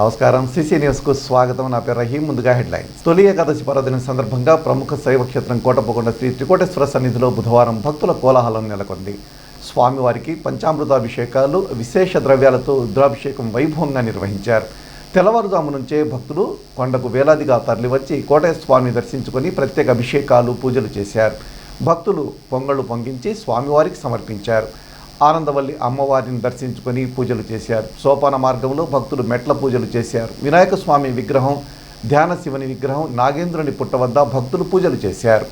నమస్కారం. సిసి న్యూస్కు స్వాగతం. నా పేరు రహీం. ముందుగా హెడ్లైన్స్. తొలి ఏకాదశి పర్వదినం సందర్భంగా ప్రముఖ శైవక్షేత్రం కోటప్పకొండ శ్రీ త్రికోటేశ్వర సన్నిధిలో బుధవారం భక్తుల కోలాహలం నెలకొంది. స్వామివారికి పంచామృతాభిషేకాలు, విశేష ద్రవ్యాలతో రుద్రాభిషేకం వైభవంగా నిర్వహించారు. తెల్లవారుజాము నుంచే భక్తులు కొండకు వేలాదిగా తరలివచ్చి కోటేశ్వర స్వామిని దర్శించుకొని ప్రత్యేక అభిషేకాలు, పూజలు చేశారు. భక్తులు పొంగళ్ళు పొంగించి స్వామివారికి సమర్పించారు. ఆనందవల్లి అమ్మవారిని దర్శించుకొని పూజలు చేశారు. సోపాన మార్గంలో భక్తులు మెట్ల పూజలు చేశారు. వినాయక స్వామి విగ్రహం, ధ్యాన శివుని విగ్రహం, నాగేంద్రుని పుట్ట వద్ద భక్తులు పూజలు చేశారు.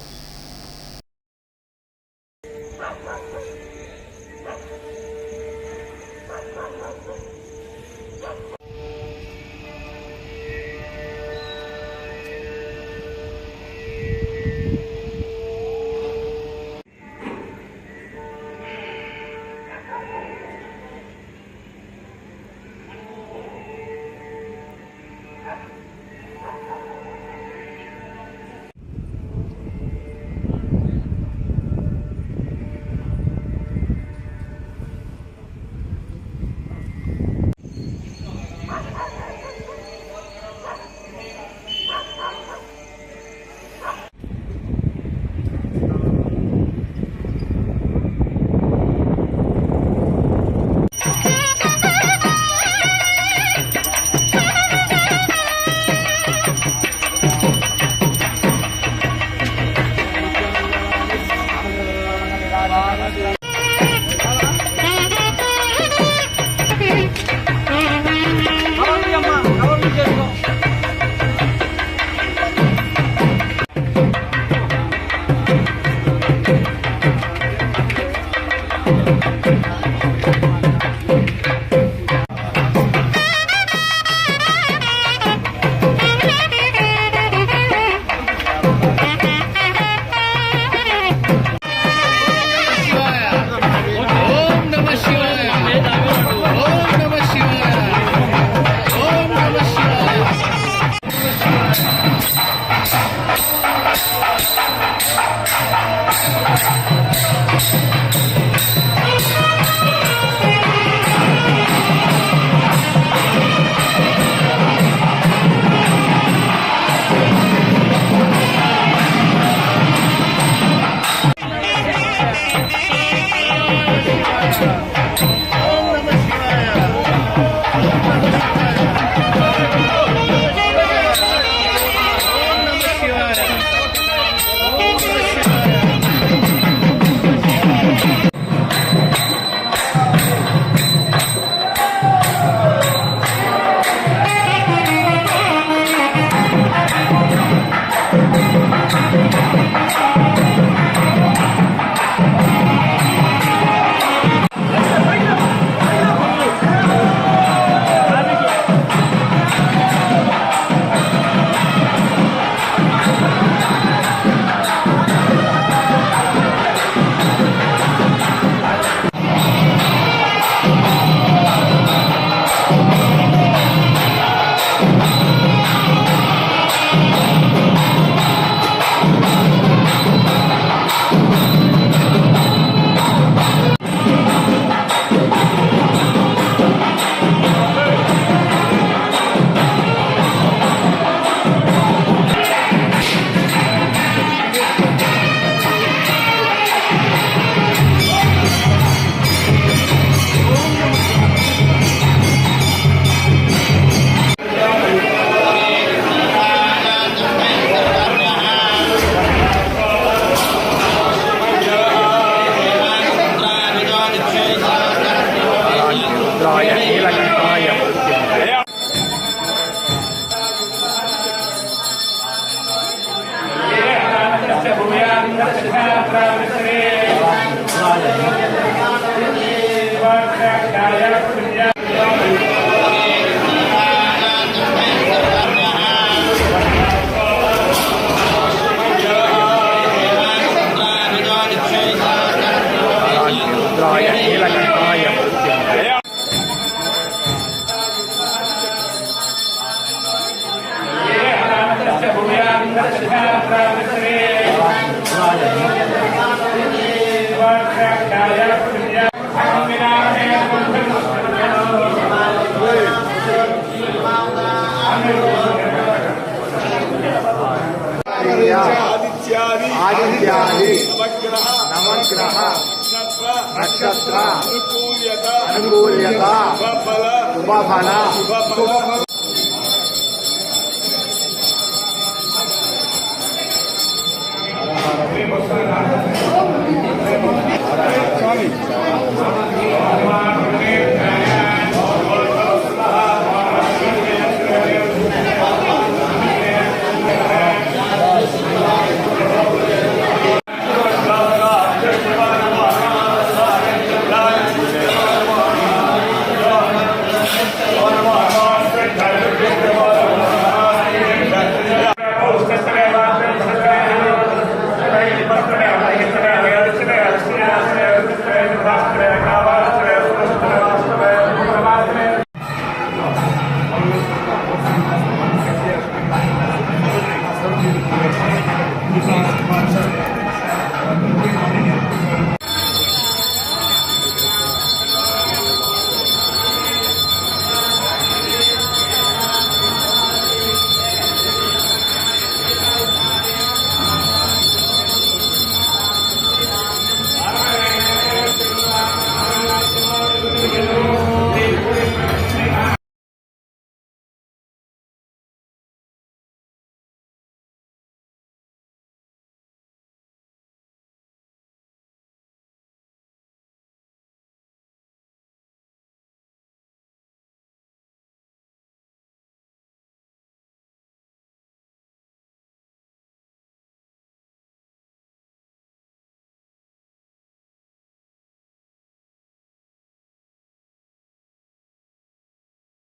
అనుకూల్యత శుభఫల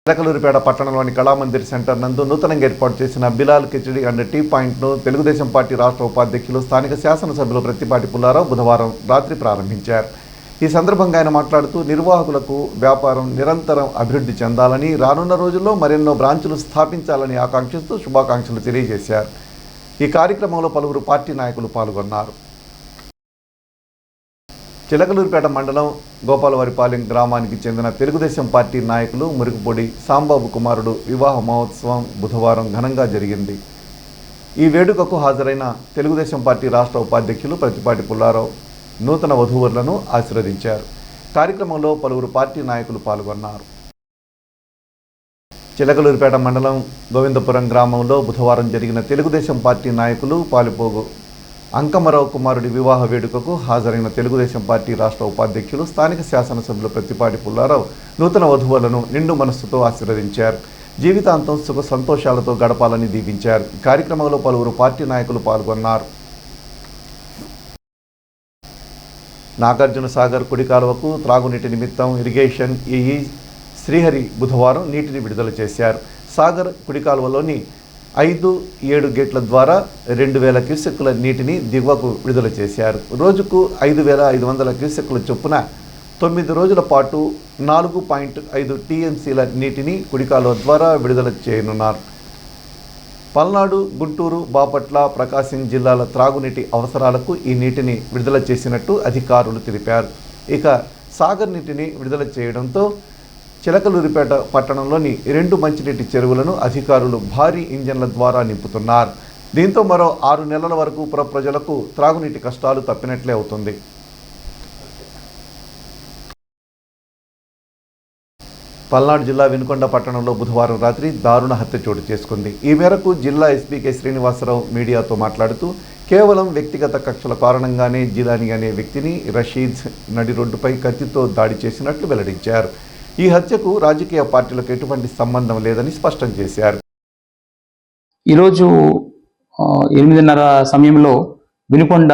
చిలకలూరిపేట పట్టణంలోని కళామందిర్ సెంటర్ నందు నూతనంగా ఏర్పాటు చేసిన బిలాల్ కిచడి అండ్ టీ పాయింట్ను తెలుగుదేశం పార్టీ రాష్ట్ర ఉపాధ్యక్షులు స్థానిక శాసనసభ్యులు ప్రత్తిపాటి పుల్లారావు బుధవారం రాత్రి ప్రారంభించారు. ఈ సందర్భంగా ఆయన మాట్లాడుతూ నిర్వాహకులకు వ్యాపారం నిరంతరం అభివృద్ధి చెందాలని, రానున్న రోజుల్లో మరెన్నో బ్రాంచులు స్థాపించాలని ఆకాంక్షిస్తూ శుభాకాంక్షలు తెలియజేశారు. ఈ కార్యక్రమంలో పలువురు పార్టీ నాయకులు పాల్గొన్నారు. చిలకలూరిపేట మండలం గోపాలవారిపాలెం గ్రామానికి చెందిన తెలుగుదేశం పార్టీ నాయకులు మురికిపొడి సాంబాబు కుమారుడు వివాహ మహోత్సవం బుధవారం ఘనంగా జరిగింది. ఈ వేడుకకు హాజరైన తెలుగుదేశం పార్టీ రాష్ట్ర ఉపాధ్యక్షులు ప్రత్తిపాటి పుల్లారావు నూతన వధూవరులను ఆశీర్వదించారు. కార్యక్రమంలో పలువురు పార్టీ నాయకులు పాల్గొన్నారు. చిలకలూరిపేట మండలం గోవిందపురం గ్రామంలో బుధవారం జరిగిన తెలుగుదేశం పార్టీ నాయకులు పాలిపోగు అంకమరావు కుమారుడి వివాహ వేడుకకు హాజరైన తెలుగుదేశం పార్టీ రాష్ట్ర ఉపాధ్యక్షులు స్థానిక శాసనసభ్యులు ప్రత్తిపాటి పుల్లారావు నూతన వధువులను నిండు మనస్సుతో ఆశీర్వదించారు. జీవితాంతం సుఖ సంతోషాలతో గడపాలని దీవించారు. కార్యక్రమంలో పలువురు పార్టీ నాయకులు పాల్గొన్నారు. నాగార్జున సాగర్ కుడి కాలువకు త్రాగునీటి నిమిత్తం ఇరిగేషన్ ఏఈ శ్రీహరి బుధవారం నీటిని విడుదల చేశారు. సాగర్ కుడి కాలువలోని 5-7 గేట్ల ద్వారా 2000 క్యూసెక్కుల నీటిని దిగువకు విడుదల చేశారు. రోజుకు 5500 క్యూసెక్కుల చొప్పున 9 రోజుల పాటు 4.5 టీఎంసీల నీటిని కుడికాలువ ద్వారా విడుదల చేయనున్నారు. పల్నాడు, గుంటూరు, బాపట్ల, ప్రకాశం జిల్లాల త్రాగునీటి అవసరాలకు ఈ నీటిని విడుదల చేసినట్టు అధికారులు తెలిపారు. ఇక సాగర్ నీటిని విడుదల చేయడంతో చిలకలూరిపేట పట్టణంలోని 2 మంచినీటి చెరువులను అధికారులు భారీ ఇంజన్ల ద్వారా నింపుతున్నారు. దీంతో మరో 6 నెలల వరకు పుర ప్రజలకు త్రాగునీటి కష్టాలు తప్పినట్లే అవుతుంది. పల్నాడు జిల్లా వినుకొండ పట్టణంలో బుధవారం రాత్రి దారుణ హత్య చోటు చేసుకుంది. ఈ మేరకు జిల్లా ఎస్పీ కె శ్రీనివాసరావు మీడియాతో మాట్లాడుతూ కేవలం వ్యక్తిగత కక్షల కారణంగానే జిలాని అనే వ్యక్తిని రషీద్ నడి రోడ్డుపై కత్తితో దాడి చేసినట్లు వెల్లడించారు. ఈ హత్యకు రాజకీయ పార్టీలకు ఎటువంటి సంబంధం లేదని స్పష్టం చేశారు. ఈరోజు 8:30 సమయంలో వినుకొండ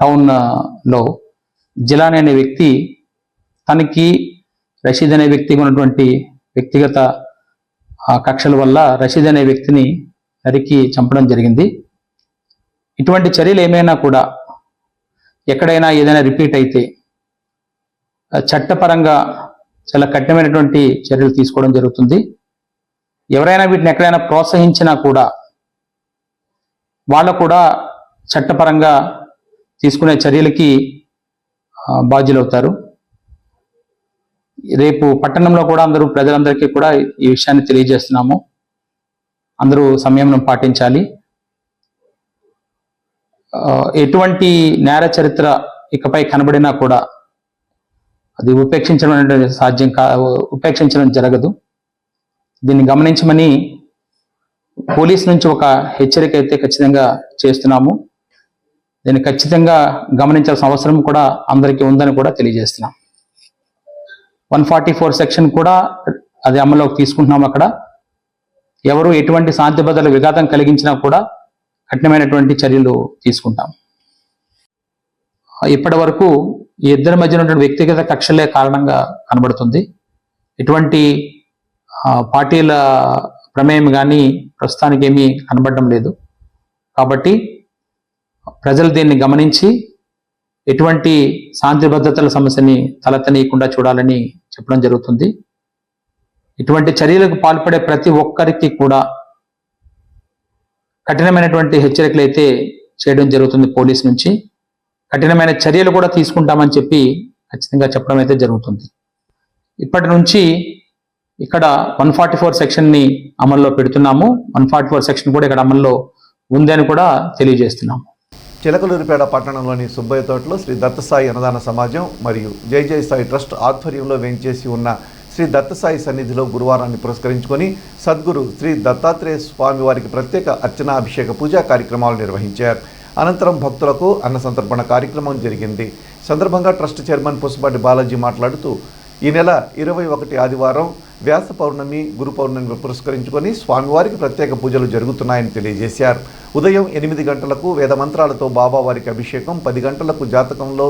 టౌన్లో జిలాని అనే వ్యక్తి తనకి రషీద్ అనే వ్యక్తికి ఉన్నటువంటి వ్యక్తిగత కక్షల వల్ల రషీద్ అనే వ్యక్తిని నరికి చంపడం జరిగింది. ఇటువంటి చర్యలు ఏమైనా కూడా ఎక్కడైనా ఏదైనా రిపీట్ అయితే చట్టపరంగా చాలా కఠినమైనటువంటి చర్యలు తీసుకోవడం జరుగుతుంది. ఎవరైనా వీటిని ఎక్కడైనా ప్రోత్సహించినా కూడా వాళ్ళు కూడా చట్టపరంగా తీసుకునే చర్యలకి బాధ్యులవుతారు. రేపు పట్టణంలో కూడా ప్రజలందరికీ కూడా ఈ విషయాన్ని తెలియజేస్తున్నాము. అందరూ సంయమనం పాటించాలి. ఎటువంటి నేర చరిత్ర ఇకపై కనబడినా కూడా అది ఉపేక్షించడం జరగదు. దీన్ని గమనించమని పోలీస్ నుంచి ఒక హెచ్చరిక అయితే ఖచ్చితంగా చేస్తున్నాము. దీన్ని ఖచ్చితంగా గమనించాల్సిన అవసరం కూడా అందరికీ ఉందని కూడా తెలియజేస్తున్నాం. 144 సెక్షన్ కూడా అది అమల్లోకి తీసుకుంటున్నాం. అక్కడ ఎవరు ఎటువంటి శాంతి భద్రతల విఘాతం కలిగించినా కూడా కఠినమైనటువంటి చర్యలు తీసుకుంటాం. ఇప్పటి వరకు ఈ ఇద్దరి మధ్య ఉన్నటువంటి వ్యక్తిగత కక్షలే కారణంగా కనబడుతుంది. ఎటువంటి పార్టీల ప్రమేయం కానీ ప్రస్తుతానికి ఏమీ కనబడడం లేదు. కాబట్టి ప్రజలు దీన్ని గమనించి ఎటువంటి శాంతి భద్రతల సమస్యని తలెత్తనీయకుండా చూడాలని చెప్పడం జరుగుతుంది. ఇటువంటి చర్యలకు పాల్పడే ప్రతి ఒక్కరికి కూడా కఠినమైనటువంటి హెచ్చరికలు అయితే చేయడం జరుగుతుంది. పోలీస్ నుంచి కఠినమైన చర్యలు కూడా తీసుకుంటామని చెప్పి ఖచ్చితంగా చెప్పడం అయితే జరుగుతుంది. ఇప్పటి నుంచి ఇక్కడ 144 సెక్షన్ని అమల్లో పెడుతున్నాము. 144 సెక్షన్ కూడా ఇక్కడ అమల్లో ఉంది అని కూడా తెలియజేస్తున్నాము. చిలకలూరిపేట పట్టణంలోని సుబ్బయ్య తోటలో శ్రీ దత్తసాయి అన్నదాన సమాజం మరియు జై జై సాయి ట్రస్ట్ ఆధ్వర్యంలో వేంచేసి ఉన్న శ్రీ దత్తసాయి సన్నిధిలో గురువారాన్ని పురస్కరించుకొని సద్గురు శ్రీ దత్తాత్రేయ స్వామి వారికి ప్రత్యేక అర్చన అభిషేక పూజా కార్యక్రమాలు నిర్వహించారు. అనంతరం భక్తులకు అన్న సంతర్పణ కార్యక్రమం జరిగింది. సందర్భంగా ట్రస్ట్ చైర్మన్ పుష్పాటి బాలాజీ మాట్లాడుతూ ఈ నెల 21 ఆదివారం వ్యాస పౌర్ణమి గురు పౌర్ణమి పురస్కరించుకొని స్వామివారికి ప్రత్యేక పూజలు జరుగుతున్నాయని తెలియజేశారు. ఉదయం 8 గంటలకు వేదమంత్రాలతో బాబావారికి అభిషేకం, 10 గంటలకు జాతకంలో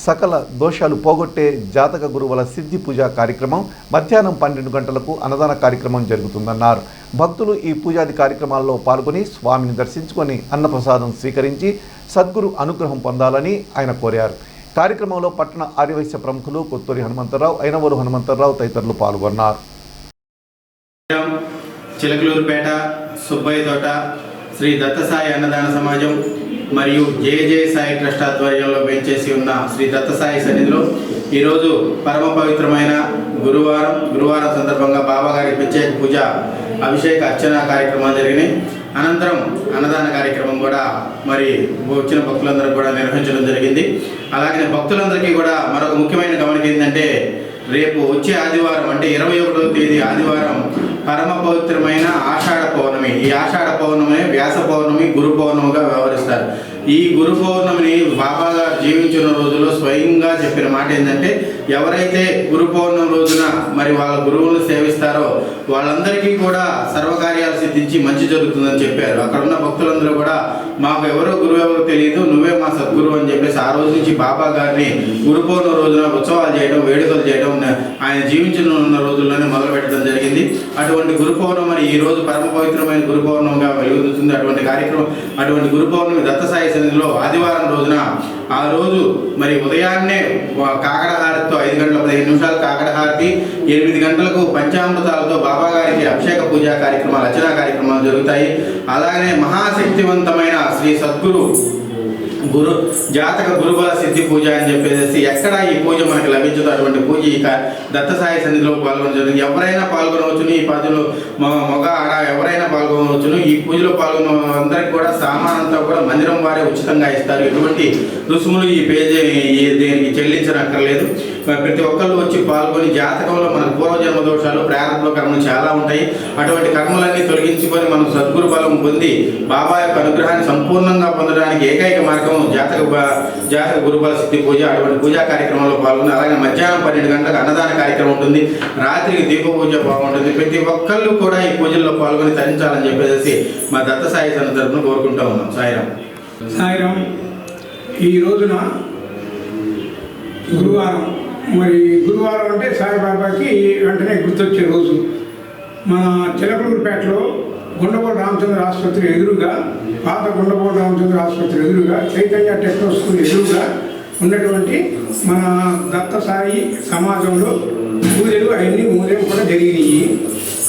సకల దోషాలు పోగొట్టే జాతక గురువుల సిద్ధి పూజా కార్యక్రమం, మధ్యాహ్నం 12 గంటలకు అన్నదాన కార్యక్రమం జరుగుతుందన్నారు. భక్తులు ఈ పూజాది కార్యక్రమాల్లో పాల్గొని స్వామిని దర్శించుకొని అన్నప్రసాదం స్వీకరించి సద్గురు అనుగ్రహం పొందాలని ఆయన కోరారు. కార్యక్రమంలో పట్టణ ఆర్యవైశ్య ప్రముఖులు కొత్తూరి హనుమంతరావు, అయినవోలు హనుమంతరావు తదితరులు పాల్గొన్నారు. చిలకలూరుపేట సుబ్బయ్య తోట శ్రీ దత్తసాయి అన్నదాన సమాజం మరియు జై జై సాయి ట్రస్ట్ ఆధ్వర్యంలో వేంచేసి ఉన్న శ్రీ దత్తసాయి సన్నిధిలో ఈరోజు పరమ పవిత్రమైన గురువారం సందర్భంగా బాబాగారి ప్రత్యేక పూజ అభిషేక అర్చన కార్యక్రమాలు జరిగినాయి. అనంతరం అన్నదాన కార్యక్రమం కూడా మరి వచ్చిన భక్తులందరూ కూడా నిర్వహించడం జరిగింది. అలాగే భక్తులందరికీ కూడా మరొక ముఖ్యమైన గమనిక ఏంటంటే రేపు వచ్చే ఆదివారం అంటే 21వ తేదీ ఆదివారం పరమ పవిత్రమైన ఆషాఢ పౌర్ణమి. ఈ ఆషాఢ పౌర్ణమి వ్యాస పౌర్ణమి గురు పౌర్ణమిగా వ్యవహరిస్తారు. ఈ గురు పౌర్ణమిని బాబా గారు జీవించిన రోజుల్లో స్వయంగా చెప్పిన మాట ఏంటంటే ఎవరైతే గురు పౌర్ణమి రోజున మరి వాళ్ళ గురువులను సేవిస్తారో వాళ్ళందరికీ కూడా సర్వకార్యాలు సిద్ధించి మంచి జరుగుతుందని చెప్పారు. అక్కడ ఉన్న భక్తులందరూ కూడా మాకు ఎవరో గురువు ఎవరో తెలియదు, నువ్వే మా సద్గురువు అని చెప్పేసి ఆ రోజు నుంచి బాబా గారిని గురు పౌర్ణమి రోజున ఉత్సవాలు చేయడం, వేడుకలు చేయడం ఆయన జీవించిన రోజుల్లోనే మొదలు పెట్టడం జరిగింది. అటువంటి గురు పౌర్ణమి ఈ రోజు పరమ పవిత్రమైన గురు పౌర్ణమిగా వెలుగుతుంది. అటువంటి కార్యక్రమం అటువంటి గురు పౌర్ణమి దత్తసాయి సన్నిధిలో ఆదివారం రోజున ఆ రోజు మరి ఉదయాన్నే కాకడహారతితో 5 గంటల 15 నిమిషాలు కాకడహారతి, 8 గంటలకు పంచామృతాలతో బాబా గారికి అభిషేక పూజా కార్యక్రమాలు అర్చనా కార్యక్రమాలు జరుగుతాయి. అలాగనే మహాశక్తివంతమైన శ్రీ సద్గురు జాతక గురుబల సిద్ధి పూజ అని చెప్పేసి ఎక్కడ ఈ పూజ మనకు లభించదు. అటువంటి పూజ ఈ దత్తసాయి సన్నిధిలో పాల్గొనవచ్చు. ఎవరైనా పాల్గొనవచ్చును. ఈ పూజలో మగ ఆడ ఎవరైనా పాల్గొనవచ్చును. ఈ పూజలో పాల్గొన్న అందరికి కూడా సామానంతా కూడా మందిరం వారే ఉచితంగా ఇస్తారు. ఎటువంటి రుసుములు ఈ దీనికి చెల్లించనక్కర్లేదు. ప్రతి ఒక్కళ్ళు వచ్చి పాల్గొని జాతకంలో మన పూర్వజన్మ దోషాలు ప్రారంభ కర్మలు చాలా ఉంటాయి. అటువంటి కర్మలన్నీ తొలగించుకొని మనం సద్గురు బలం పొంది బాబా యొక్క అనుగ్రహాన్ని సంపూర్ణంగా పొందడానికి ఏకైక మార్గం జాతక గురుబల సిద్ధి పూజ. అటువంటి పూజా కార్యక్రమంలో పాల్గొని అలాగే మధ్యాహ్నం 12 గంటలకు అన్నదాన కార్యక్రమం ఉంటుంది. రాత్రికి దీప పూజ బాగుంటుంది. ప్రతి ఒక్కళ్ళు కూడా ఈ పూజల్లో పాల్గొని తరించాలని చెప్పేసి మా దత్తసాయి తరపున కోరుకుంటూ ఉన్నాం. సాయిరాం. ఈ రోజున గురువారం, మరి గురువారం అంటే సాయిబాబాకి వెంటనే గుర్తొచ్చే రోజు. మన చిలకలూరుపేటలో గుండపోటు రామచంద్ర ఆసుపత్రి ఎదురుగా, పాత గుండపోటు రామచంద్ర ఆసుపత్రి ఎదురుగా, చైతన్య టెక్నో స్కూల్ ఎదురుగా ఉన్నటువంటి మన దత్తసాయి సమాజంలో పూజలు అవన్నీ ఉదయం కూడా జరిగినాయి.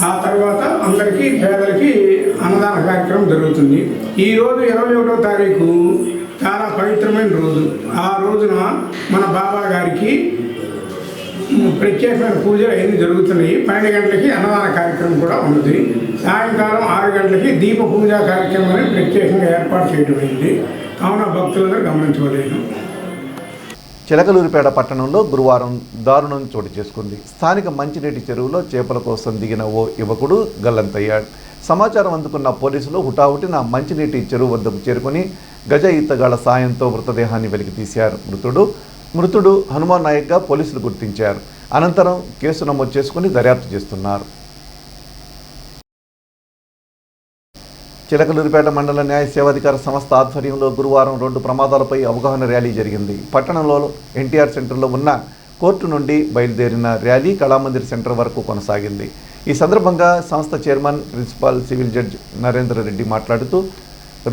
ఆ తర్వాత అందరికీ పేదలకి అన్నదాన కార్యక్రమం జరుగుతుంది. ఈరోజు 21వ తారీఖు చాలా పవిత్రమైన రోజు. ఆ రోజున మన బాబా గారికి ప్రత్యేకమైన పూజలు అవన్నీ జరుగుతున్నాయి. 12 గంటలకి అన్నదాన కార్యక్రమం కూడా ఉంది. సాయంకాలం 6 గంటలకి దీప పూజా కార్యక్రమాన్ని ప్రత్యేకంగా ఏర్పాటు చేయడం అయింది. కావున భక్తులందరూ గమనించవలేను. చిలకలూరిపేట పట్టణంలో గురువారం దారుణం చోటు చేసుకుంది. స్థానిక మంచినీటి చెరువులో చేపల కోసం దిగిన ఓ యువకుడు గల్లంతయ్యాడు. సమాచారం అందుకున్న పోలీసులు హుటాహుటిన మంచినీటి చెరువు వద్దకు చేరుకుని గజ ఈతగాళ్ల సాయంతో మృతదేహాన్ని వెలికితీశారు. మృతుడు హనుమాన్ నాయక్గా పోలీసులు గుర్తించారు. అనంతరం కేసు నమోదు చేసుకుని దర్యాప్తు చేస్తున్నారు. చిలకలూరిపేట మండల న్యాయ సేవాధికార సంస్థ ఆధ్వర్యంలో గురువారం రోడ్డు ప్రమాదాలపై అవగాహన ర్యాలీ జరిగింది. పట్టణంలో ఎన్టీఆర్ సెంటర్లో ఉన్న కోర్టు నుండి బయలుదేరిన ర్యాలీ కళామందిర్ సెంటర్ వరకు కొనసాగింది. ఈ సందర్భంగా సంస్థ chairman principal civil judge Narender Reddy మాట్లాడుతూ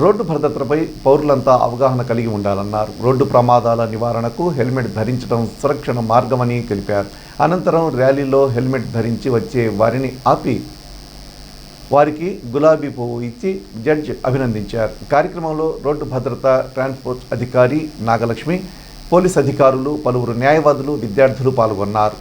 రోడ్డు భద్రతపై పౌరులంతా అవగాహన కలిగి ఉండాలన్నారు. రోడ్డు ప్రమాదాల నివారణకు హెల్మెట్ ధరించడం సురక్షణ మార్గమని తెలిపారు. అనంతరం ర్యాలీలో హెల్మెట్ ధరించి వచ్చే వారిని ఆపి వారికి గులాబీ పువ్వు ఇచ్చి జడ్జ్ అభినందించారు. కార్యక్రమంలో రోడ్డు భద్రత ట్రాన్స్పోర్ట్ అధికారి నాగలక్ష్మి, పోలీస్ అధికారులు, పలువురు న్యాయవాదులు, విద్యార్థులు పాల్గొన్నారు.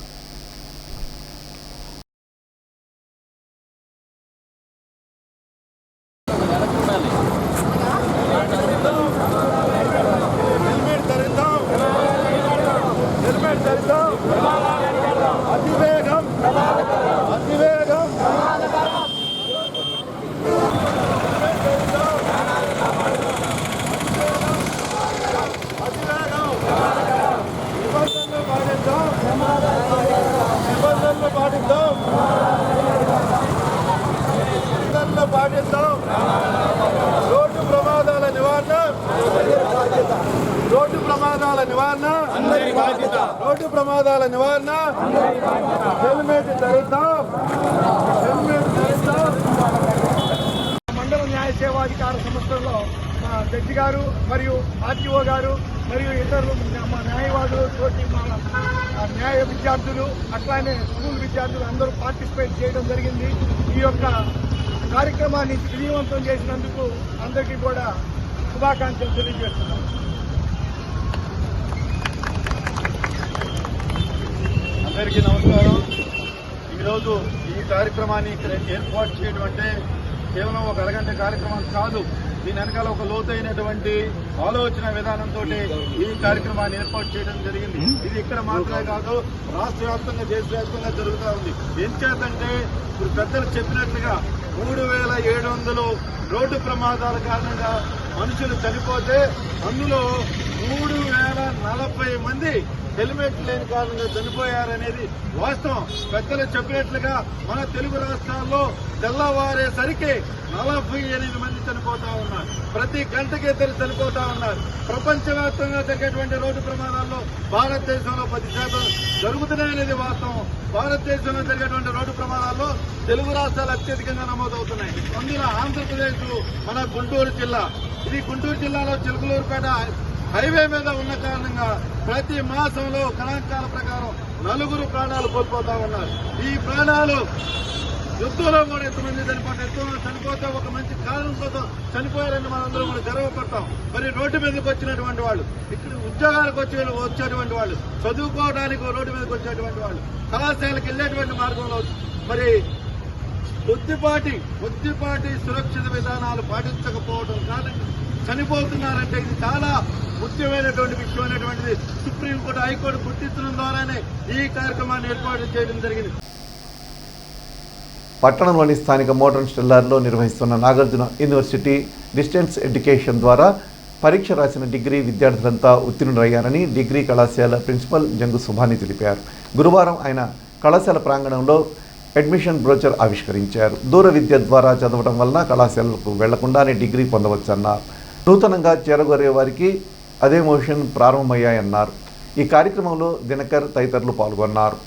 రోడ్డు ప్రమాదాల నివారణ హెల్మెట్ ధరిద్దాం. మండల న్యాయ సేవాధికార సంస్థల్లో మా జడ్జి గారు మరియు ఆర్టీఓ గారు మరియు ఇతరులు మా న్యాయవాదులు, తోటి మా న్యాయ విద్యార్థులు, అట్లానే స్కూల్ విద్యార్థులు అందరూ పార్టిసిపేట్ చేయడం జరిగింది. ఈ యొక్క కార్యక్రమాన్ని విజయవంతం చేసినందుకు అందరికీ కూడా శుభాకాంక్షలు తెలియజేస్తున్నాం. అందరికీ నమస్కారం. ఈరోజు ఈ కార్యక్రమాన్ని ఇక్కడ ఏర్పాటు చేయడం అంటే కేవలం ఒక అరగంట కార్యక్రమం కాదు. దీని వెనకాల ఒక లోతైనటువంటి ఆలోచన విధానంతో ఈ కార్యక్రమాన్ని ఏర్పాటు చేయడం జరిగింది. ఇది ఇక్కడ మాత్రమే కాదు, రాష్ట్ర వ్యాప్తంగా, దేశవ్యాప్తంగా జరుగుతూ ఉంది. ఎంచేతంటే ఇప్పుడు పెద్దలు చెప్పినట్లుగా 3700 రోడ్డు ప్రమాదాల కారణంగా మనుషులు చనిపోతే అందులో 3040 మంది హెల్మెట్ లేని కారణంగా చనిపోయారనేది వాస్తవం. పెద్దలు చెప్పినట్లుగా మన తెలుగు రాష్ట్రాల్లో తెల్లవారేసరికి 48 మంది చనిపోతా ఉన్నారు. ప్రతి గంటకి ఇద్దరు చనిపోతా ఉన్నారు. ప్రపంచవ్యాప్తంగా జరిగేటువంటి రోడ్డు ప్రమాదాల్లో భారతదేశంలో 10% జరుగుతున్నాయనేది వాస్తవం. భారతదేశంలో జరిగేటువంటి రోడ్డు ప్రమాదాల్లో తెలుగు రాష్ట్రాలు అత్యధికంగా నమోదవుతున్నాయి. అందులో ఆంధ్రప్రదేశ్ మన గుంటూరు జిల్లా. ఇది గుంటూరు జిల్లాలో చిలకలూరుపేట హైవే మీద ఉన్న కారణంగా ప్రతి మాసంలో గణాంకాల ప్రకారం 4 ప్రాణాలు కోల్పోతా ఉన్నారు. ఈ ప్రాణాలు యుద్ధంలో కూడా ఎంతమంది చనిపోతే ఒక మంచి కారణం కోసం చనిపోయారని మనందరం కూడా గర్వపడతాం. మరి రోడ్డు మీదకి వచ్చినటువంటి వాళ్ళు, ఇక్కడ ఉద్యోగాలకు వచ్చేటువంటి వాళ్ళు, చదువుకోవడానికి రోడ్డు మీదకి వచ్చేటువంటి వాళ్ళు, కళాశాలకు వెళ్లేటువంటి మార్గంలో మరి కొద్దిపాటి సురక్షిత విధానాలు పాటించకపోవడం కారణంగా చనిపోతున్నారంటే ఇది చాలా ముఖ్యమైనటువంటి విషయం అనేటువంటిది సుప్రీంకోర్టు, హైకోర్టు గుర్తించడం ద్వారానే ఈ కార్యక్రమాన్ని ఏర్పాటు చేయడం జరిగింది. పట్టణంలోని స్థానిక మోడర్న్ స్టెల్లార్లో నిర్వహిస్తున్న నాగార్జున యూనివర్సిటీ డిస్టెన్స్ ఎడ్యుకేషన్ ద్వారా పరీక్ష రాసిన డిగ్రీ విద్యార్థులంతా ఉత్తీర్ణులయ్యారని డిగ్రీ కళాశాల ప్రిన్సిపల్ జంగు సుభాని తెలిపారు. గురువారం ఆయన కళాశాల ప్రాంగణంలో అడ్మిషన్ బ్రోచర్ ఆవిష్కరించారు. దూర విద్య ద్వారా చదవడం వలన కళాశాలకు వెళ్లకుండానే డిగ్రీ పొందవచ్చన్నారు. నూతనంగా చేరగోరే వారికి అదే మోషన్ ప్రారంభమయ్యాయన్నారు. ఈ కార్యక్రమంలో దినకర్ తదితరులు పాల్గొన్నారు.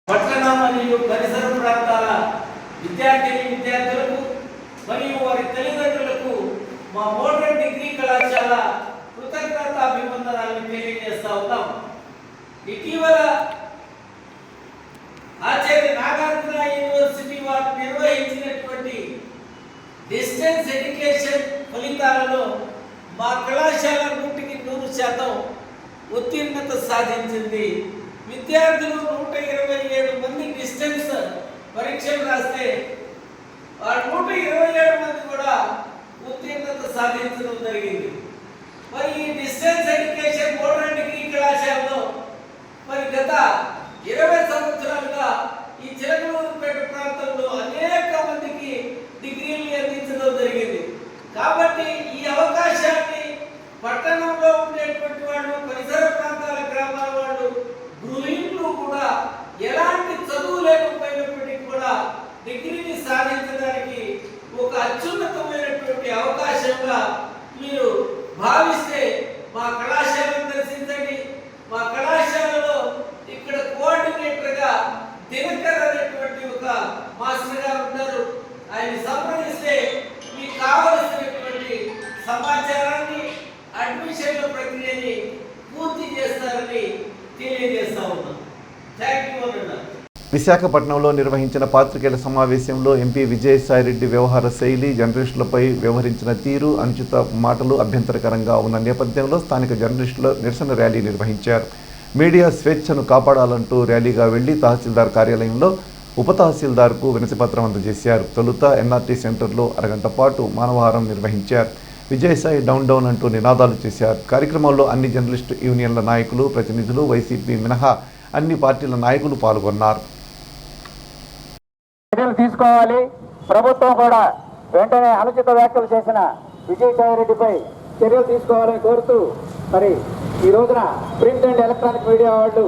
పట్టణ మరియు పరిసర ప్రాంతాల విద్యార్థులకు మరియు వారి తల్లిదండ్రులకు మా మోడర్న్ డిగ్రీ కళాశాల కృతజ్ఞతాభివందనాలను తెలియజేస్తా ఉన్నాం. ఇటీవల ఆచార్య నాగార్జున యూనివర్సిటీ వారు నిర్వహించినటువంటి డిస్టెన్స్ ఎడ్యుకేషన్ ఫలితాలలో మా కళాశాల 100% ఉత్తీర్ణత సాధించింది. విద్యార్థులు 127 మంది డిస్టెన్స్ పరీక్షలు రాస్తే ఆ 127 మంది కూడా ఉత్తీర్ణత సాధించడం జరిగింది. మరి ఈ డిస్టెన్స్ ఎడ్యుకేషన్ మోడర్న్ డిగ్రీ కళాశాలలో మరి గత 20 సంవత్సరాలుగా ఈ చిలకలూరుపేట ప్రాంతంలో అనేక మందికి డిగ్రీలు అందించడం జరిగింది. కాబట్టి ఈ అవకాశాన్ని పట్టణంలో ఉండేటువంటి వాళ్ళు, పరిసర ప్రాంతాల గ్రామాల వాళ్ళు, గృహిణులు కూడా ఎలాంటి చదువు లేకపోయినప్పటికీ కూడా డిగ్రీని సాధించడానికి ఒక అత్యున్నతమైనటువంటి అవకాశంగా మీరు భావిస్తే మా కళాశాలను దర్శించండి. మా కళాశాలలో ఇక్కడ కోఆర్డినేటర్గా దినకర్ అనేటువంటి ఒక మాస్టర్ గారు ఉన్నారు. ఆయన సంప్రదిస్తే మీకు కావలసినటువంటి సమాచారాన్ని, అడ్మిషన్ల ప్రక్రియని పూర్తి చేస్తారని తెలియజేస్తా ఉన్నాం. థ్యాంక్ యూ అన్న. విశాఖపట్నంలో నిర్వహించిన పాత్రికేయుల సమావేశంలో ఎంపీ విజయసాయిరెడ్డి వ్యవహార శైలి, జర్నలిస్టులపై వ్యవహరించిన తీరు, అనుచిత మాటలు అభ్యంతరకరంగా ఉన్న నేపథ్యంలో స్థానిక జర్నలిస్టుల నిరసన ర్యాలీ నిర్వహించారు. మీడియా స్వేచ్ఛను కాపాడాలంటూ ర్యాలీగా వెళ్లి తహసీల్దార్ కార్యాలయంలో ఉప తహసీల్దార్కు వినతిపత్రం అందజేశారు. తొలుత ఎన్ఆర్టీ సెంటర్లో అరగంట పాటు మానవహారం నిర్వహించారు. విజయసాయి డౌన్ డౌన్ అంటూ నినాదాలు చేశారు. కార్యక్రమంలో అన్ని జర్నలిస్టు యూనియన్ల నాయకులు, ప్రతినిధులు, వైసీపీ మినహా అన్ని పార్టీల నాయకులు పాల్గొన్నారు. చర్యలు తీసుకోవాలి. ప్రభుత్వం కూడా వెంటనే అనుచిత వ్యాఖ్యలు చేసిన విజయసాయిరెడ్డిపై చర్యలు తీసుకోవాలని కోరుతూ మరి ఈ రోజున ప్రింట్ అండ్ ఎలక్ట్రానిక్ మీడియా వాళ్ళు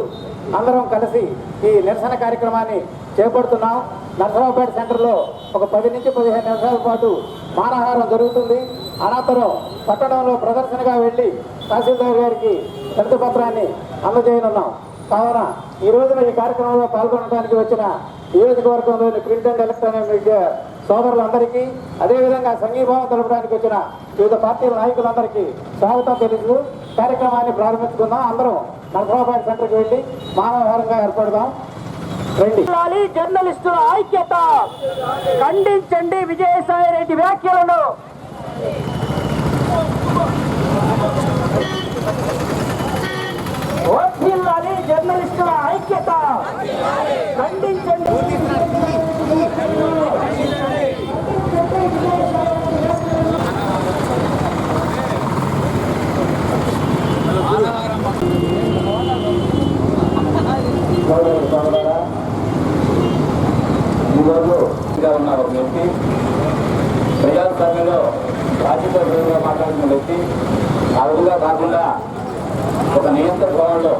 అందరం కలిసి ఈ నిరసన కార్యక్రమాన్ని చేపడుతున్నాం. నర్సరావుపేట సెంటర్లో ఒక 10 నుంచి 15 నిమిషాల పాటు మానవహారం జరుగుతుంది. అనంతరం పట్టణంలో ప్రదర్శనగా వెళ్ళి తహసీల్దార్ గారికి వినతి పత్రాన్ని అందజేయనున్నాం. కావున ఈ రోజున ఈ కార్యక్రమంలో పాల్గొనడానికి వచ్చిన నియోజకవర్గంలోని ప్రింట్ అండ్ ఎలక్ట్రానిక్ మీడియా సోదరులందరికీ, అదేవిధంగా సంఘీభావం తెలపడానికి వచ్చిన వివిధ పార్టీల నాయకులందరికీ స్వాగతం తెలుస్తూ కార్యక్రమాన్ని ప్రారంభించుకుందాం. అందరం నర్సరావుపేట సెంటర్కి వెళ్ళి మానవహారంగా ఏర్పడదాం. రండి. జర్నలిస్టుల ఐక్యత, ఖండించండి విజయసాయిరెడ్డి వ్యాఖ్యలను. వర్ధిల్లాలి జర్నలిస్టుల ఐక్యత, ఖండించండి. ఈరోజు ఉన్న ఒక వ్యక్తి, ప్రజాస్వామ్యంలో రాజకీయ మాట్లాడుతున్న వ్యక్తి, ఆ విధంగా కాకుండా ఒక నియంత్రణ కోణంలో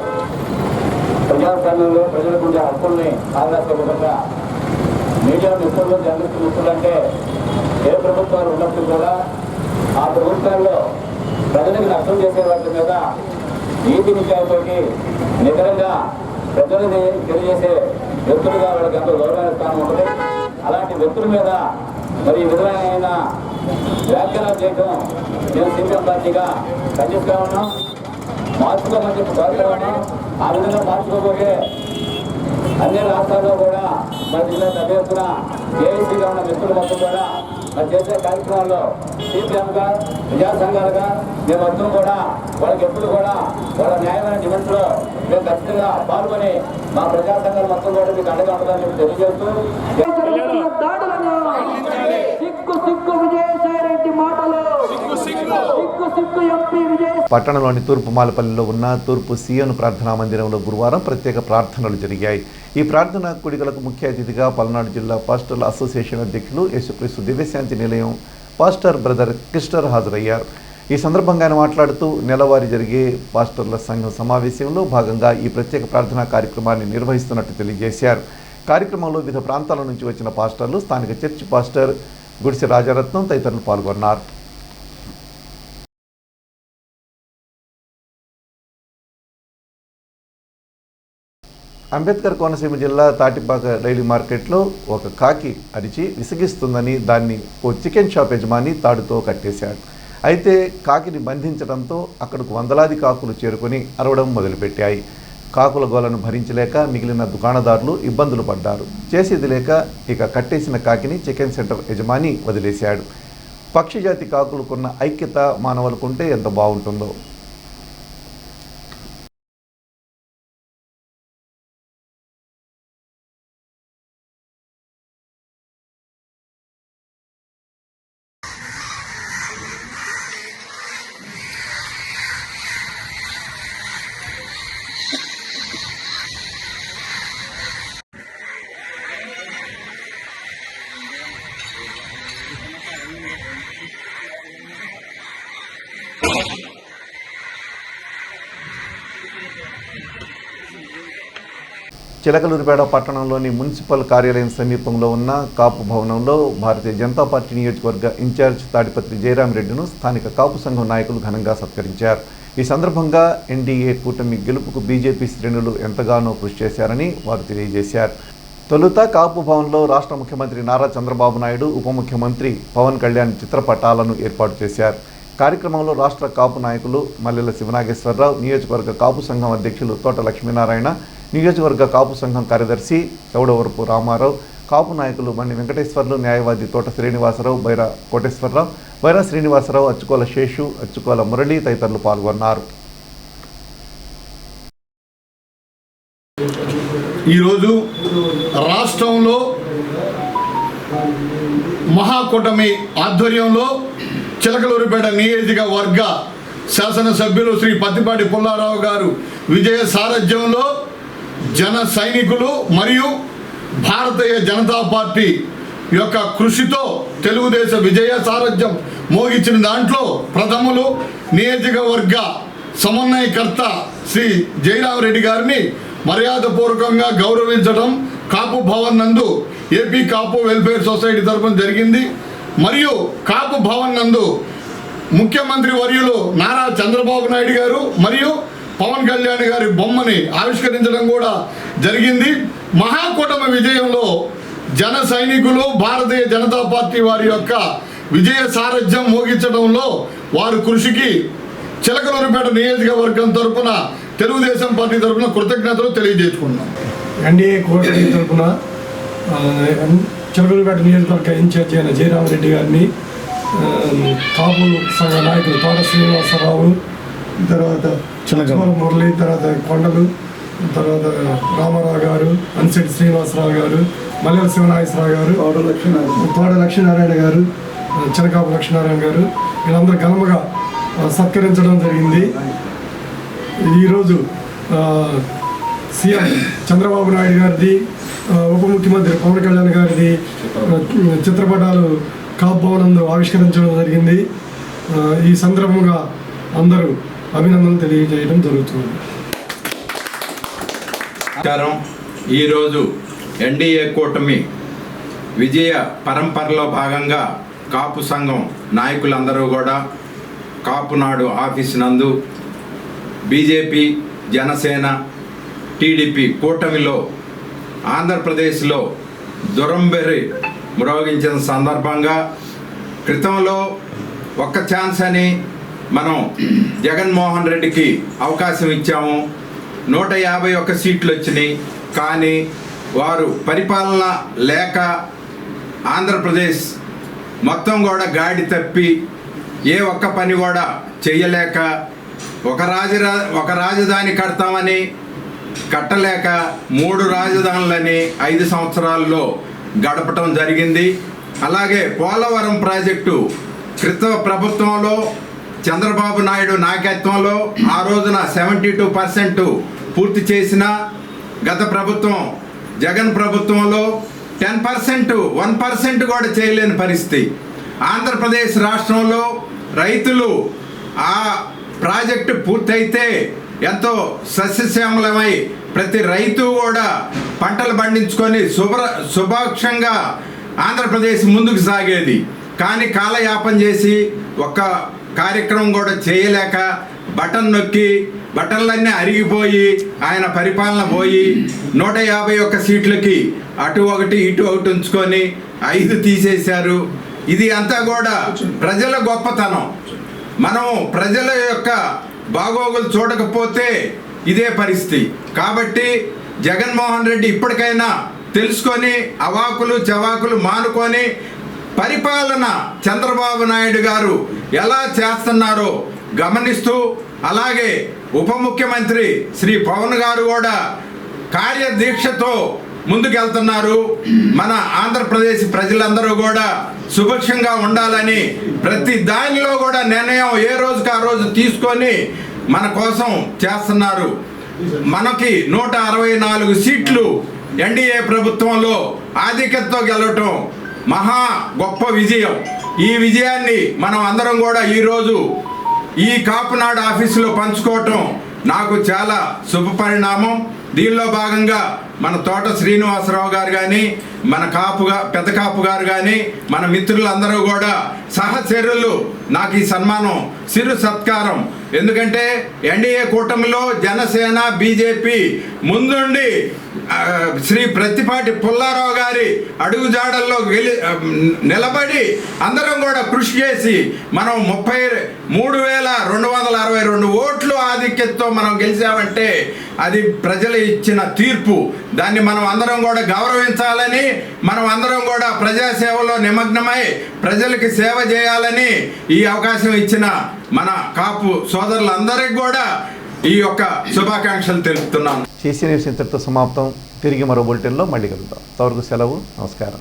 ప్రజాస్వామ్యంలో ప్రజలకు ఉండే హక్కుల్ని కాంగ్రెస్ విధంగా మీడియా మిత్రులు, జర్నలిస్టు మిత్రులు అంటే ఏ ప్రభుత్వాలు ఉన్నప్పుడు కూడా ఆ ప్రభుత్వాల్లో ప్రజలకు నష్టం చేసే వాటి మీద నీతి నిజాయితీకి నిజంగా ప్రజలని తెలియజేసే వ్యక్తులుగా వాళ్ళకి ఎంతో గౌరవమైన స్థానం ఉంటుంది. అలాంటి వ్యక్తుల మీద మరి ఈ విధమైన వ్యాఖ్యానాలు చేయడం మేము సిపిఎం పార్టీగా ఖండిస్తూ ఉన్నాం. మార్చుకోమని చెప్పి కోరుతూ ఉన్నాం. ఆ విధంగా మార్చుకోబోయే అన్ని రాష్ట్రాల్లో కూడా మన జిల్లా పెద్ద ఎత్తున ఏఐసీగా ఉన్న మిత్రులు మొత్తం కూడా మరి చేసే కార్యక్రమాల్లో సిపిఎంగా, ప్రజా సంఘాలుగా మేము మొత్తం కూడా వాళ్ళకి ఎప్పుడు కూడా వాళ్ళ న్యాయమైన డిమాండ్స్లో మేము ఖచ్చితంగా పాల్గొని మా ప్రజా సంఘాలు మొత్తం కూడా మీకు అండగా ఉంటుందని చెప్పి తెలియజేస్తూ పట్టణంలోని తూర్పు మాలపల్లిలో ఉన్న తూర్పు సీఎన్ ప్రార్థనా మందిరంలో గురువారం ప్రత్యేక ప్రార్థనలు జరిగాయి. ఈ ప్రార్థనా కూడికలకు ముఖ్య అతిథిగా పల్నాడు జిల్లా పాస్టర్ల అసోసియేషన్ అధ్యక్షులు యేసుక్రీస్తు దివ్యశాంతి నిలయం పాస్టర్ బ్రదర్ క్రిస్టర్ హాజరయ్యారు. ఈ సందర్భంగా ఆయన మాట్లాడుతూ నెలవారీ జరిగే పాస్టర్ల సంఘం సమావేశంలో భాగంగా ఈ ప్రత్యేక ప్రార్థనా కార్యక్రమాన్ని నిర్వహిస్తున్నట్టు తెలియజేశారు. కార్యక్రమంలో వివిధ ప్రాంతాల నుంచి వచ్చిన పాస్టర్లు, స్థానిక చర్చి పాస్టర్ గుడిసె రాజారత్నం తదితరులు పాల్గొన్నారు. అంబేద్కర్ కోనసీమ జిల్లా తాటిపాక డైలీ మార్కెట్లో ఒక కాకి అరిచి విసిగిస్తుందని దాన్ని ఓ చికెన్ షాప్ యజమాని తాడుతో కట్టేశాడు. అయితే కాకిని బంధించడంతో అక్కడకు వందలాది కాకులు చేరుకొని అరవడం మొదలుపెట్టాయి. కాకుల గోలను భరించలేక మిగిలిన దుకాణదారులు ఇబ్బందులు పడ్డారు. చేసేది లేక ఇక కట్టేసిన కాకిని చికెన్ సెంటర్ యజమాని వదిలేశాడు. పక్షిజాతి కాకులకున్న ఐక్యత మానవులకుంటే ఎంత బాగుంటుందో. చిలకలూరిపేట పట్టణంలోని మున్సిపల్ కార్యాలయం సమీపంలో ఉన్న కాపు భవనంలో భారతీయ జనతా పార్టీ నియోజకవర్గ ఇన్ఛార్జ్ తాడిపత్రి జయరామిరెడ్డిను స్థానిక కాపు సంఘం నాయకులు ఘనంగా సత్కరించారు. ఈ సందర్భంగా ఎన్డీఏ కూటమి గెలుపుకు బీజేపీ శ్రేణులు ఎంతగానో కృషి చేశారని వారు తెలియజేశారు. తొలుత కాపు భవన్లో రాష్ట్ర ముఖ్యమంత్రి నారా చంద్రబాబు నాయుడు, ఉప ముఖ్యమంత్రి పవన్ కళ్యాణ్ చిత్రపటాలను ఏర్పాటు చేశారు. కార్యక్రమంలో రాష్ట్ర కాపు నాయకులు మల్లెల శివనాగేశ్వరరావు, నియోజకవర్గ కాపు సంఘం అధ్యక్షులు తోట లక్ష్మీనారాయణ, నియోజకవర్గ కాపు సంఘం కార్యదర్శి చౌడవరపు రామారావు, కాపు నాయకులు బండి వెంకటేశ్వర్లు, న్యాయవాది తోట శ్రీనివాసరావు, బైరా కోటేశ్వరరావు, బైరా శ్రీనివాసరావు, అచ్చుకోల శేషు, అచ్చుకోల మురళి తదితరులు పాల్గొన్నారు. ఈరోజు రాష్ట్రంలో మహాకూటమి ఆధ్వర్యంలో చిలకలూరిపేట నియోజకవర్గ శాసనసభ్యులు శ్రీ పత్తిపాటి పుల్లారావు గారు విజయ సారథ్యంలో జన సైనికులు మరియు భారతీయ జనతా పార్టీ యొక్క కృషితో తెలుగుదేశ విజయ సారథ్యం మోగించిన దాంట్లో ప్రథములు నియోజకవర్గ సమన్వయకర్త శ్రీ జయరామిరెడ్డి గారిని మర్యాదపూర్వకంగా గౌరవించడం కాపు భవన్ నందు ఏపీ కాపు వెల్ఫేర్ సొసైటీ తరఫున జరిగింది. మరియు కాపు భవన్ నందు ముఖ్యమంత్రి వర్యులు నారా చంద్రబాబు నాయుడు గారు మరియు పవన్ కళ్యాణ్ గారి బొమ్మని ఆవిష్కరించడం కూడా జరిగింది. మహాకూటమి విజయంలో జన సైనికులు భారతీయ జనతా పార్టీ వారి యొక్క విజయ సారథ్యం మోగించడంలో వారి కృషికి చిలకలూరిపేట నియోజకవర్గం తరఫున తెలుగుదేశం పార్టీ తరఫున కృతజ్ఞతలు తెలియజేసుకున్నాం. ఎన్డీఏ కూటమి తరఫున చిలకలూరిపేట నియోజకవర్గ ఇన్ఛార్జ్ అయిన జయరామిరెడ్డి గారిని, కాపు సంఘ నాయకులు తోట శ్రీనివాసరావు, తర్వాత మురళి, తర్వాత కొండలు, తర్వాత రామారావు గారు, అన్సెట్ శ్రీనివాసరావు గారు, మల్లెల శివనాగేశ్వరరావు గారు, తోట లక్ష్మీనారాయణ గారు, చిలకాపు లక్ష్మీనారాయణ గారు వీళ్ళందరూ ఘనముగా సత్కరించడం జరిగింది. ఈరోజు సీఎం చంద్రబాబు నాయుడు గారిది, ఉప ముఖ్యమంత్రి పవన్ కళ్యాణ్ గారిది చిత్రపటాలు కాపు భవనంలో ఆవిష్కరించడం జరిగింది. ఈ సందర్భంగా అందరూ అభినందనలు తెలియజేయడం జరుగుతుంది. ఈరోజు ఎన్డీఏ కూటమి విజయ పరంపరలో భాగంగా కాపు సంఘం నాయకులందరూ కూడా కాపునాడు ఆఫీస్ నందు బీజేపీ, జనసేన, టీడీపీ కూటమిలో ఆంధ్రప్రదేశ్లో దురంబెరి మ్రోగించిన సందర్భంగా క్రితంలో ఒక్క ఛాన్స్ అని మనం జగన్మోహన్ రెడ్డికి అవకాశం ఇచ్చాము. 151 సీట్లు వచ్చినాయి. కానీ వారు పరిపాలన లేక ఆంధ్రప్రదేశ్ మొత్తం కూడా గాడి తప్పి ఏ ఒక్క పని కూడా చెయ్యలేక ఒక రాజధాని కడతామని కట్టలేక 3 రాజధానులని 5 సంవత్సరాల్లో గడపటం జరిగింది. అలాగే పోలవరం ప్రాజెక్టు క్రితం ప్రభుత్వంలో చంద్రబాబు నాయుడు నాయకత్వంలో ఆ రోజున 72% పూర్తి చేసిన గత ప్రభుత్వం జగన్ ప్రభుత్వంలో 10%, 1% కూడా చేయలేని పరిస్థితి. ఆంధ్రప్రదేశ్ రాష్ట్రంలో రైతులు ఆ ప్రాజెక్టు పూర్తయితే ఎంతో సస్యశ్యామలమై ప్రతి రైతు కూడా పంటలు పండించుకొని శుభాక్షంగా ఆంధ్రప్రదేశ్ ముందుకు సాగేది. కానీ కాలయాపన చేసి ఒక్క కార్యక్రమం కూడా చేయలేక బటన్ నొక్కి బటన్లన్నీ అరిగిపోయి ఆయన పరిపాలన పోయి 151 సీట్లకి అటు ఒకటి ఇటు ఒకటి ఉంచుకొని 5 తీసేశారు. ఇది అంతా కూడా ప్రజల గొప్పతనం. మనం ప్రజల యొక్క బాగోగులు చూడకపోతే ఇదే పరిస్థితి. కాబట్టి జగన్మోహన్ రెడ్డి ఇప్పటికైనా తెలుసుకొని అవాకులు చవాకులు మానుకొని పరిపాలన చంద్రబాబు నాయుడు గారు ఎలా చేస్తున్నారో గమనిస్తూ, అలాగే ఉప ముఖ్యమంత్రి శ్రీ పవన్ గారు కూడా కార్యదీక్షతో ముందుకెళ్తున్నారు. మన ఆంధ్రప్రదేశ్ ప్రజలందరూ కూడా సుభిక్షంగా ఉండాలని ప్రతి దానిలో కూడా నిర్ణయం ఏ రోజుకి ఆ రోజు తీసుకొని మన కోసం చేస్తున్నారు. మనకి 164 సీట్లు ఎన్డీఏ ప్రభుత్వంలో ఆధిక్యతతో గెలవటం మహా గొప్ప విజయం. ఈ విజయాన్ని మనం అందరం కూడా ఈరోజు ఈ కాపునాడు ఆఫీసులో పంచుకోవటం నాకు చాలా శుభ పరిణామం. దీనిలో భాగంగా మన తోట శ్రీనివాసరావు గారు కానీ, మన పెద్ద కాపు గారు కానీ, మన మిత్రులందరూ కూడా సహచరులు నాకు ఈ సన్మానం చిరు సత్కారం. ఎందుకంటే ఎన్డీఏ కూటమిలో జనసేన, బీజేపీ ముందుండి శ్రీ ప్రత్తిపాటి పుల్లారావు గారి అడుగుజాడల్లో నిలబడి అందరం కూడా కృషి చేసి మనం 33,262 ఓట్లు ఆధిక్యతతో మనం గెలిచామంటే అది ప్రజలు ఇచ్చిన తీర్పు. దాన్ని మనం అందరం కూడా గౌరవించాలని, మనం అందరం కూడా ప్రజాసేవలో నిమగ్నమై ప్రజలకి సేవ చేయాలని ఈ అవకాశం ఇచ్చిన మన కాపు సోదరులందరికీ కూడా ఈ యొక్క శుభాకాంక్షలు తెలుపుతున్నాను. చేసే న్యూస్ ఇంతటితో సమాప్తం. తిరిగి మరో బులెటిన్లో మళ్ళీ కలుద్దాం. అంతవరకు సెలవు. నమస్కారం.